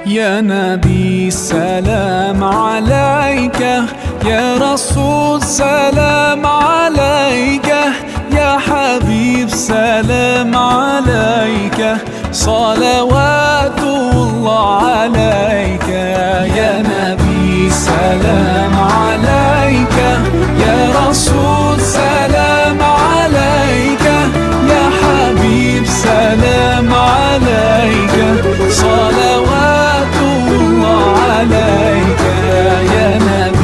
يا نبي سلام عليك، يا رسول سلام عليك، يا حبيب سلام عليك، صلوات الله عليك. يا نبي سلام